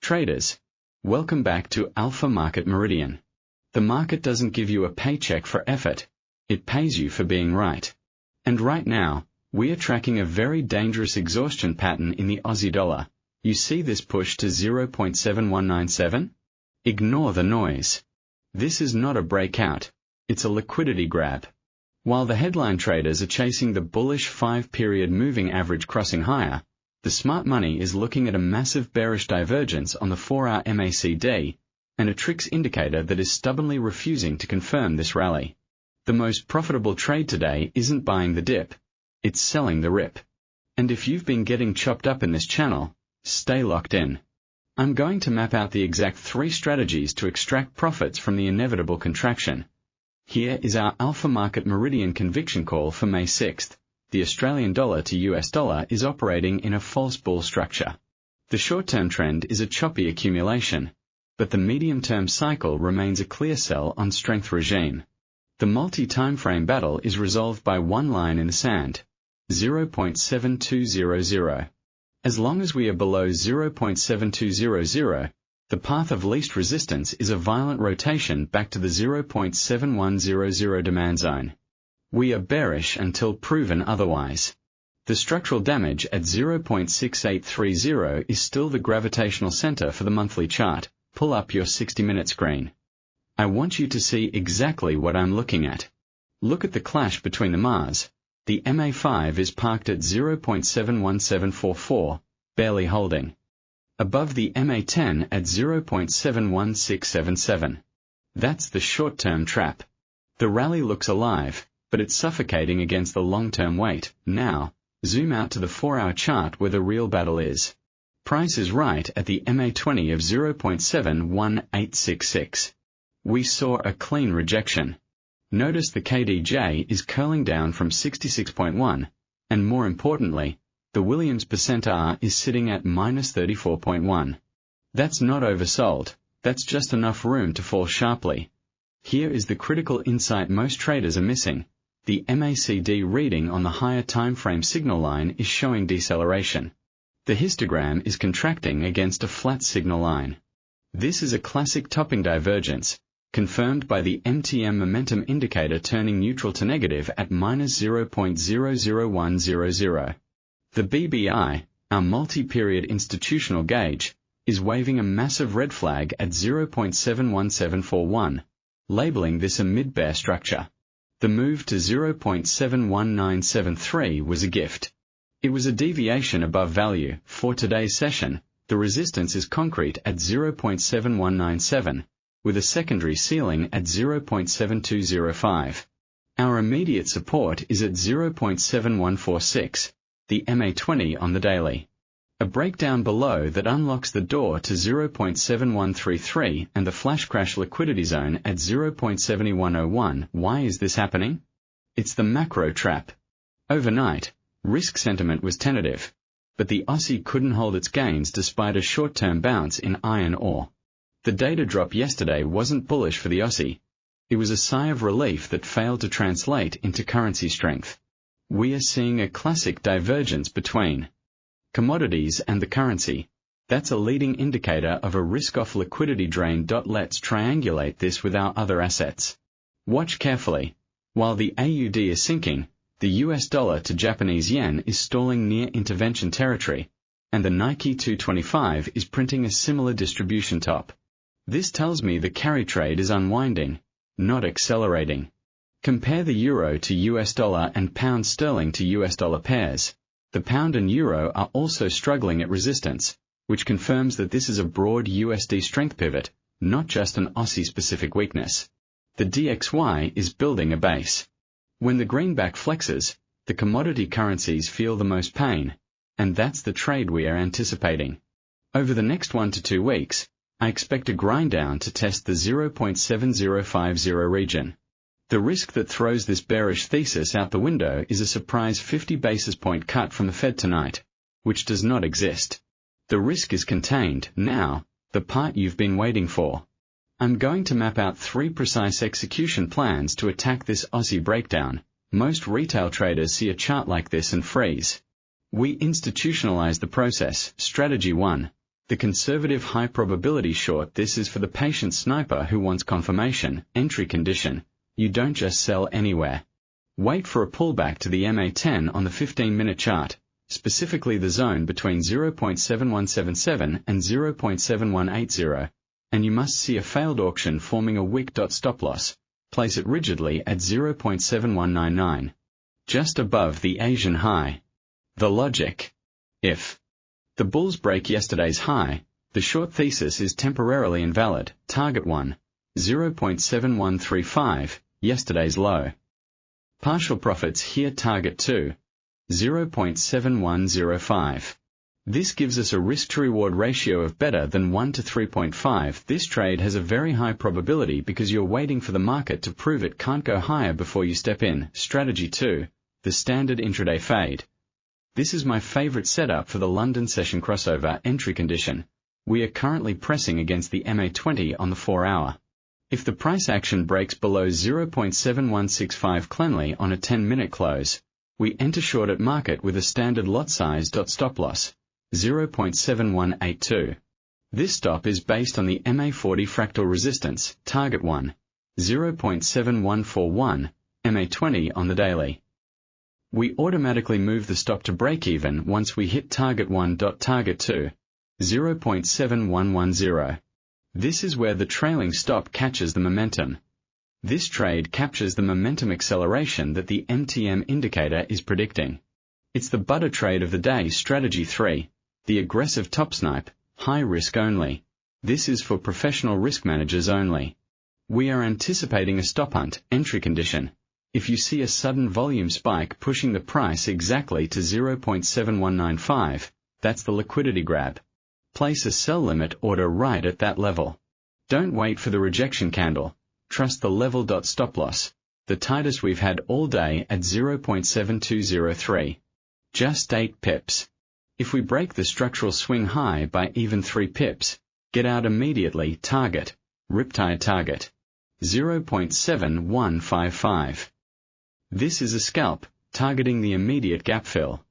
Traders, welcome back to Alpha Market Meridian. The market doesn't give you a paycheck for effort, it pays you for being right. And right now, we are tracking a very dangerous exhaustion pattern in the Aussie dollar. You see this push to 0.7197? Ignore the noise. This is not a breakout, it's a liquidity grab. While the headline traders are chasing the bullish 5-period moving average crossing higher, the smart money is looking at a massive bearish divergence on the 4-hour MACD and a TRIX indicator that is stubbornly refusing to confirm this rally. The most profitable trade today isn't buying the dip, it's selling the rip. And if you've been getting chopped up in this channel, stay locked in. I'm going to map out the exact 3 strategies to extract profits from the inevitable contraction. Here is our Alpha Market Meridian conviction call for May 6th. The Australian dollar to US dollar is operating in a false bull structure. The short-term trend is a choppy accumulation, but the medium-term cycle remains a clear sell on strength regime. The multi-timeframe battle is resolved by one line in the sand, 0.7200. As long as we are below 0.7200, the path of least resistance is a violent rotation back to the 0.7100 demand zone. We are bearish until proven otherwise. The structural damage at 0.6830 is still the gravitational center for the monthly chart. Pull up your 60-minute screen. I want you to see exactly what I'm looking at. Look at the clash between the Mars. The MA5 is parked at 0.71744, barely holding. Above the MA10 at 0.71677. That's the short-term trap. The rally looks alive, but it's suffocating against the long-term weight. Now, zoom out to the 4-hour chart where the real battle is. Price is right at the MA20 of 0.71866. We saw a clean rejection. Notice the KDJ is curling down from 66.1, and more importantly, the Williams percent R is sitting at minus 34.1. That's not oversold, that's just enough room to fall sharply. Here is the critical insight most traders are missing. The MACD reading on the higher timeframe signal line is showing deceleration. The histogram is contracting against a flat signal line. This is a classic topping divergence, confirmed by the MTM momentum indicator turning neutral to negative at minus 0.00100. The BBI, our multi-period institutional gauge, is waving a massive red flag at 0.71741, labeling this a mid-bear structure. The move to 0.71973 was a gift. It was a deviation above value. For today's session, the resistance is concrete at 0.7197, with a secondary ceiling at 0.7205. Our immediate support is at 0.7146, the MA20 on the daily. A breakdown below that unlocks the door to 0.7133 and the flash crash liquidity zone at 0.7101. Why is this happening? It's the macro trap. Overnight, risk sentiment was tentative, but the Aussie couldn't hold its gains despite a short-term bounce in iron ore. The data drop yesterday wasn't bullish for the Aussie. It was a sigh of relief that failed to translate into currency strength. We are seeing a classic divergence between commodities and the currency. That's a leading indicator of a risk-off liquidity drain. Let's triangulate this with our other assets. Watch carefully. While the AUD is sinking, the US dollar to Japanese yen is stalling near intervention territory, and the Nikkei 225 is printing a similar distribution top. This tells me the carry trade is unwinding, not accelerating. Compare the euro to US dollar and pound sterling to US dollar pairs. The pound and euro are also struggling at resistance, which confirms that this is a broad USD strength pivot, not just an Aussie-specific weakness. The DXY is building a base. When the greenback flexes, the commodity currencies feel the most pain, and that's the trade we are anticipating. Over the next 1 to 2 weeks, I expect a grind down to test the 0.7050 region. The risk that throws this bearish thesis out the window is a surprise 50 basis point cut from the Fed tonight, which does not exist. The risk is contained. Now, the part you've been waiting for. I'm going to map out 3 precise execution plans to attack this Aussie breakdown. Most retail traders see a chart like this and freeze. We institutionalize the process. Strategy 1. The conservative high probability short. This is for the patient sniper who wants confirmation, entry condition. You don't just sell anywhere. Wait for a pullback to the MA10 on the 15-minute chart, specifically the zone between 0.7177 and 0.7180, and you must see a failed auction forming a wick. Stop loss. Place it rigidly at 0.7199, just above the Asian high. The logic. If the bulls break yesterday's high, the short thesis is temporarily invalid. Target 1, 0.7135, yesterday's low. Partial profits here. Target 2, 0.7105. This gives us a risk-to-reward ratio of better than 1 to 3.5. This trade has a very high probability because you're waiting for the market to prove it can't go higher before you step in. Strategy 2, the standard intraday fade. This is my favorite setup for the London session crossover entry condition. We are currently pressing against the MA20 on the 4-hour. If the price action breaks below 0.7165 cleanly on a 10-minute close, we enter short at market with a standard lot size. Stop loss, 0.7182. This stop is based on the MA40 fractal resistance. Target 1, 0.7141, MA20 on the daily. We automatically move the stop to break even once we hit target 1. Target 2, 0.7110. This is where the trailing stop catches the momentum. This trade captures the momentum acceleration that the MTM indicator is predicting. It's the butter trade of the day. Strategy 3, the aggressive top snipe, high risk only. This is for professional risk managers only. We are anticipating a stop hunt, entry condition. If you see a sudden volume spike pushing the price exactly to 0.7195, that's the liquidity grab. Place a sell limit order right at that level. Don't wait for the rejection candle. Trust the level. Stop loss, the tightest we've had all day at 0.7203. Just 8 pips. If we break the structural swing high by even 3 pips, get out immediately. Target, riptide target, 0.7155. This is a scalp, targeting the immediate gap fill.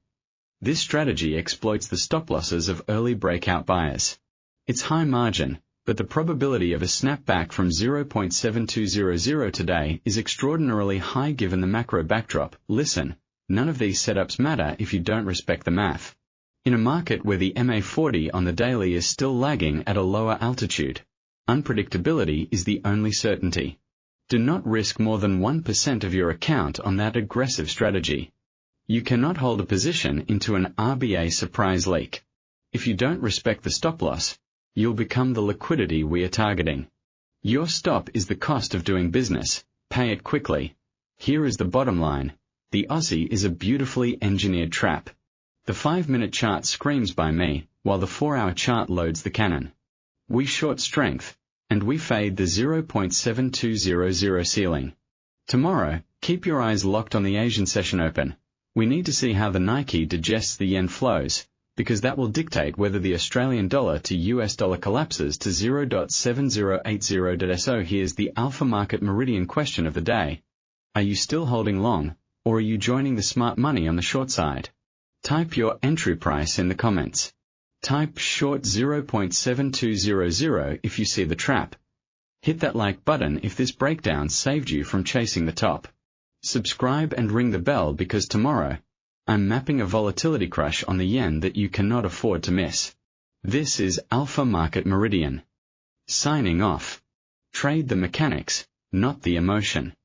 This strategy exploits the stop losses of early breakout buyers. It's high margin, but the probability of a snapback from 0.7200 today is extraordinarily high given the macro backdrop. Listen, none of these setups matter if you don't respect the math. In a market where the MA40 on the daily is still lagging at a lower altitude, unpredictability is the only certainty. Do not risk more than 1% of your account on that aggressive strategy. You cannot hold a position into an RBA surprise leak. If you don't respect the stop loss, you'll become the liquidity we are targeting. Your stop is the cost of doing business. Pay it quickly. Here is the bottom line. The Aussie is a beautifully engineered trap. The 5-minute chart screams by me, while the 4-hour chart loads the cannon. We short strength, and we fade the 0.7200 ceiling. Tomorrow, keep your eyes locked on the Asian session open. We need to see how the Nikkei digests the yen flows, because that will dictate whether the Australian dollar to US dollar collapses to 0.7080. So here's the alpha market meridian question of the day. Are you still holding long, or are you joining the smart money on the short side? Type your entry price in the comments. Type short 0.7200 if you see the trap. Hit that like button if this breakdown saved you from chasing the top. Subscribe and ring the bell because tomorrow, I'm mapping a volatility crush on the yen that you cannot afford to miss. This is Alpha Market Meridian. Signing off. Trade the mechanics, not the emotion.